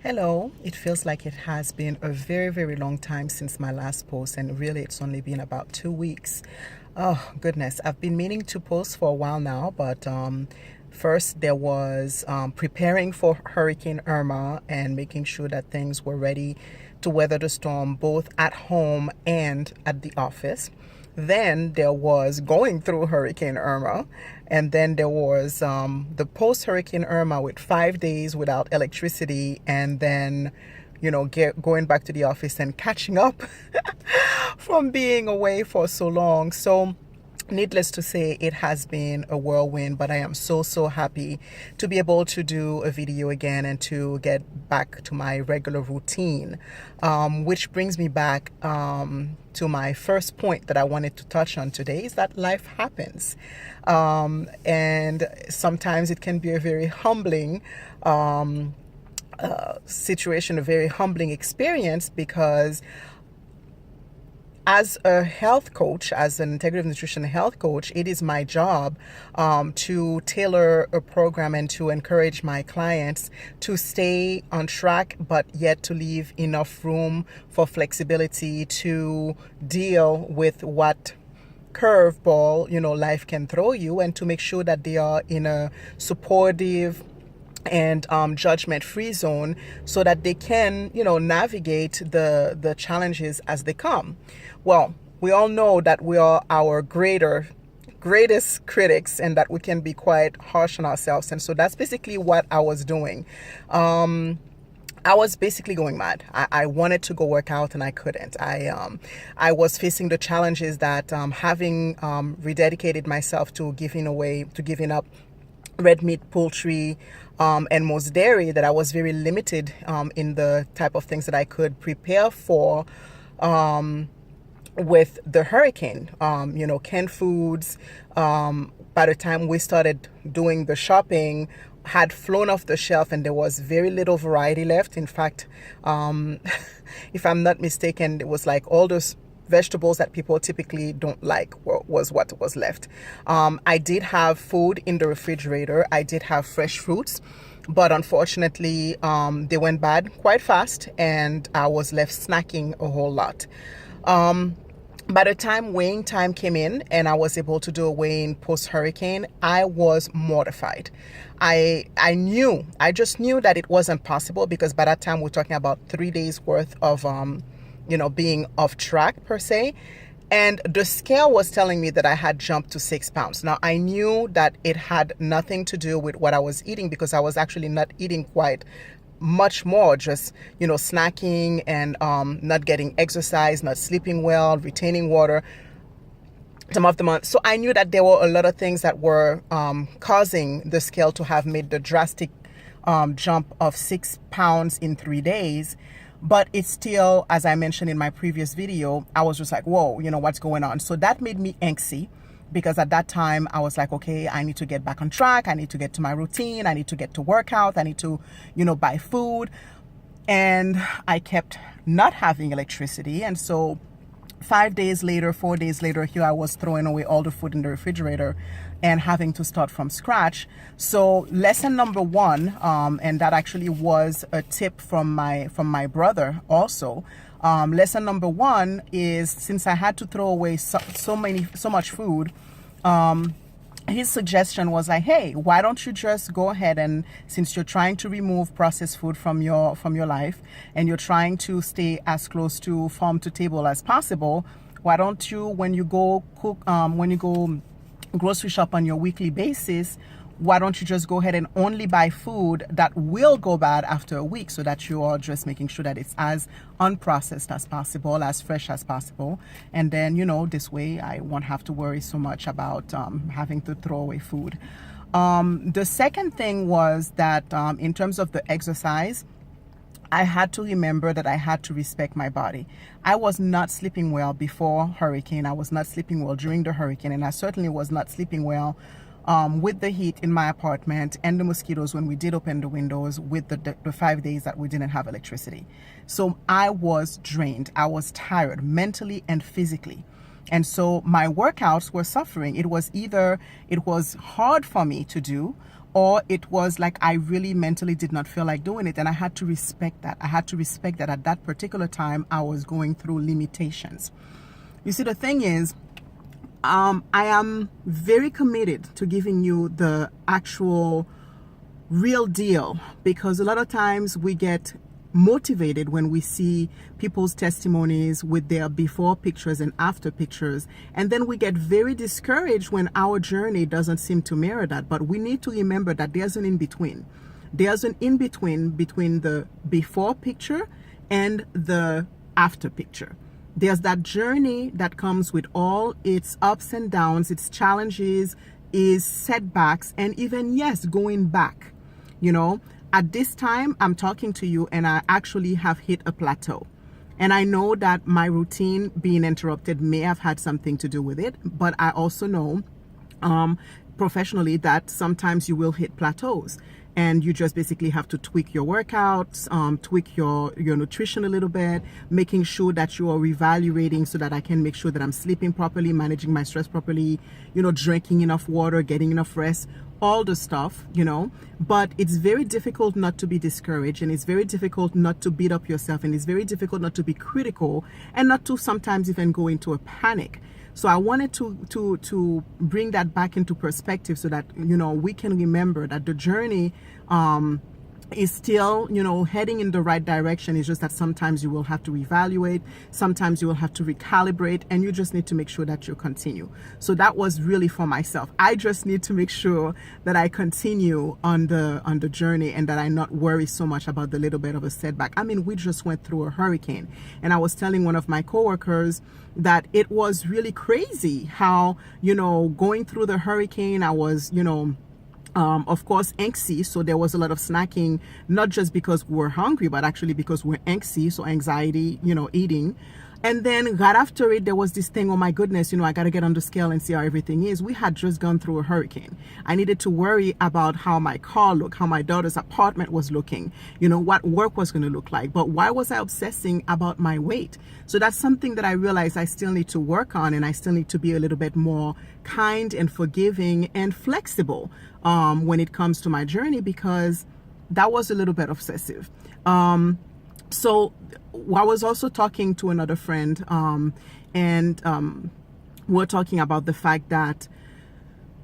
Hello, it feels like it has been a very long time since my last post, and really it's only been about 2 weeks. Oh goodness, I've been meaning to post for a while now, but first there was preparing for Hurricane Irma and making sure that things were ready to weather the storm both at home and at the office. Then there was going through Hurricane Irma, and then there was the post Hurricane Irma with 5 days without electricity, and then going back to the office and catching up from being away for so long. So needless to say, it has been a whirlwind, but I am so happy to be able to do a video again and to get back to my regular routine, which brings me back to my first point that I wanted to touch on today, is that life happens. And sometimes it can be a very humbling situation, a very humbling experience, because as a health coach, as an integrative nutrition health coach, it is my job to tailor a program and to encourage my clients to stay on track, but yet to leave enough room for flexibility to deal with what curveball life can throw you, and to make sure that they are in a supportive and judgment-free zone, so that they can navigate the challenges as they come. Well, we all know that we are our greatest critics, and that we can be quite harsh on ourselves. And so that's basically what I was doing. I was basically going mad. I wanted to go work out and I couldn't. I was facing the challenges that having rededicated myself to giving up red meat, poultry, and most dairy, that I was very limited in the type of things that I could prepare for with the hurricane. Canned foods, by the time we started doing the shopping, had flown off the shelf, and there was very little variety left. In fact, if I'm not mistaken, it was like all those vegetables that people typically don't like was what was left. I did have food in the refrigerator. I did have fresh fruits, but unfortunately they went bad quite fast, and I was left snacking a whole lot. By the time weighing time came in and I was able to do a weigh-in post-hurricane, I was mortified. I just knew that it wasn't possible, because by that time we're talking about 3 days worth of being off track per se. And the scale was telling me that I had jumped to 6 pounds. Now, I knew that it had nothing to do with what I was eating, because I was actually not eating quite much more, just, snacking and not getting exercise, not sleeping well, retaining water some of the months. So I knew that there were a lot of things that were causing the scale to have made the drastic jump of 6 pounds in 3 days. But it's still, as I mentioned in my previous video, I was just like, whoa, what's going on? So that made me angsty, because at that time I was like, okay, I need to get back on track. I need to get to my routine. I need to get to workout. I need to, buy food. And I kept not having electricity. And so 4 days later, here I was throwing away all the food in the refrigerator and having to start from scratch. So lesson number one, and that actually was a tip from my brother also. Lesson number one is, since I had to throw away so much food, his suggestion was like, hey, why don't you just go ahead, and since you're trying to remove processed food from your life, and you're trying to stay as close to farm to table as possible, why don't you, when you go grocery shop on your weekly basis, why don't you just go ahead and only buy food that will go bad after a week, so that you are just making sure that it's as unprocessed as possible, as fresh as possible. And then, this way I won't have to worry so much about having to throw away food. The second thing was that in terms of the exercise, I had to remember that I had to respect my body. I was not sleeping well before hurricane. I was not sleeping well during the hurricane, and I certainly was not sleeping well with the heat in my apartment and the mosquitoes when we did open the windows, with the 5 days that we didn't have electricity. So I was drained. I was tired mentally and physically. And so my workouts were suffering. It was hard for me to do, or it was like I really mentally did not feel like doing it. And I had to respect that. I had to respect that at that particular time I was going through limitations. You see, the thing is, I am very committed to giving you the actual real deal, because a lot of times we get motivated when we see people's testimonies with their before pictures and after pictures, and then we get very discouraged when our journey doesn't seem to mirror that. But we need to remember that there's an in-between. There's an in-between between the before picture and the after picture. There's that journey that comes with all its ups and downs, its challenges, its setbacks, and even, yes, going back. You know, at this time, I'm talking to you and I actually have hit a plateau. And I know that my routine being interrupted may have had something to do with it, but I also know professionally that sometimes you will hit plateaus. And you just basically have to tweak your workouts, tweak your nutrition a little bit, making sure that you are reevaluating so that I can make sure that I'm sleeping properly, managing my stress properly, you know, drinking enough water, getting enough rest, all the stuff, you know. But it's very difficult not to be discouraged, and it's very difficult not to beat up yourself, and it's very difficult not to be critical and not to sometimes even go into a panic. So I wanted to bring that back into perspective so that, you know, we can remember that the journey is still, you know, heading in the right direction. It's just that sometimes you will have to reevaluate, sometimes you will have to recalibrate, and you just need to make sure that you continue. So that was really for myself. I just need to make sure that I continue on the journey and that I not worry so much about the little bit of a setback. I mean, we just went through a hurricane, and I was telling one of my coworkers that it was really crazy how, you know, going through the hurricane, I was, you know, of course, angsty. So there was a lot of snacking, not just because we were hungry, but actually because we're angsty. So anxiety, you know, eating. And then right after it, there was this thing, oh my goodness, you know, I got to get on the scale and see how everything is. We had just gone through a hurricane. I needed to worry about how my car looked, how my daughter's apartment was looking, you know, what work was going to look like. But why was I obsessing about my weight? So that's something that I realized I still need to work on, and I still need to be a little bit more kind and forgiving and flexible when it comes to my journey, because that was a little bit obsessive. So I was also talking to another friend, and we're talking about the fact that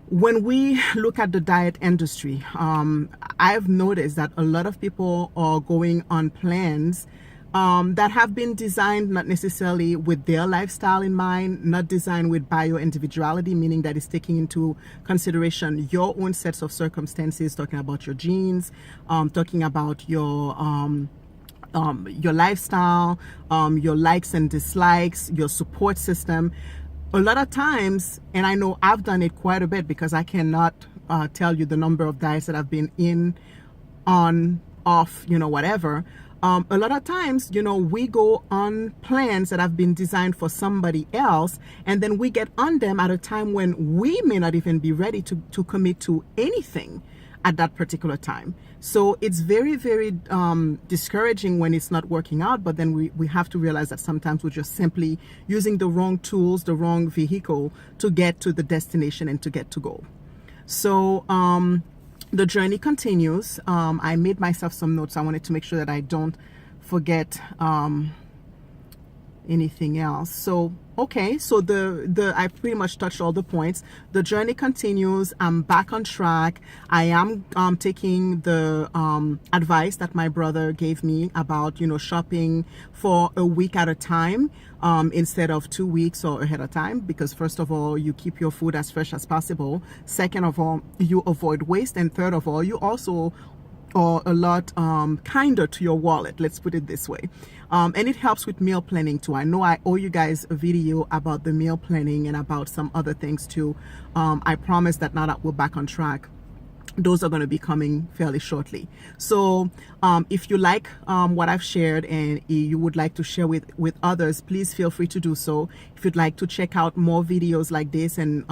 when we look at the diet industry, I've noticed that a lot of people are going on plans that have been designed not necessarily with their lifestyle in mind, not designed with bio-individuality, meaning that it's taking into consideration your own sets of circumstances, talking about your genes, talking about your lifestyle, your likes and dislikes, your support system. A lot of times, and I know I've done it quite a bit, because I cannot tell you the number of diets that I've been in, on, off, you know, whatever. A lot of times, you know, we go on plans that have been designed for somebody else, and then we get on them at a time when we may not even be ready to commit to anything at that particular time. So it's very, very discouraging when it's not working out, but then we have to realize that sometimes we're just simply using the wrong tools, the wrong vehicle to get to the destination and to get to goal. So the journey continues. I made myself some notes. I wanted to make sure that I don't forget anything else. So okay, so I pretty much touched all the points. The journey continues. I'm back on track. I am taking the advice that my brother gave me about, you know, shopping for a week at a time instead of 2 weeks or ahead of time, because first of all, you keep your food as fresh as possible. Second of all, you avoid waste, and third of all, you also are a lot kinder to your wallet, let's put it this way. And it helps with meal planning too. I know I owe you guys a video about the meal planning and about some other things too. I promise that now that we're back on track, those are going to be coming fairly shortly. So if you like what I've shared and you would like to share with others, please feel free to do so. If you'd like to check out more videos like this and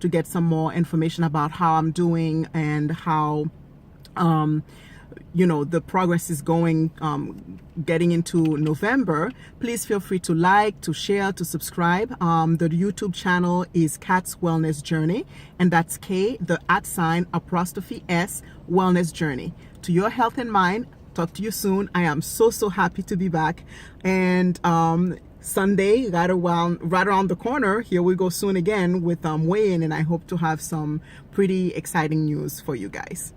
to get some more information about how I'm doing and how the progress is going, getting into November, please feel free to like, to share, to subscribe. The YouTube channel is Kat's Wellness Journey, and that's K, the @S, Wellness Journey. To your health and mind, talk to you soon. I am so happy to be back. And Sunday, right around the corner, here we go soon again with weigh-in, and I hope to have some pretty exciting news for you guys.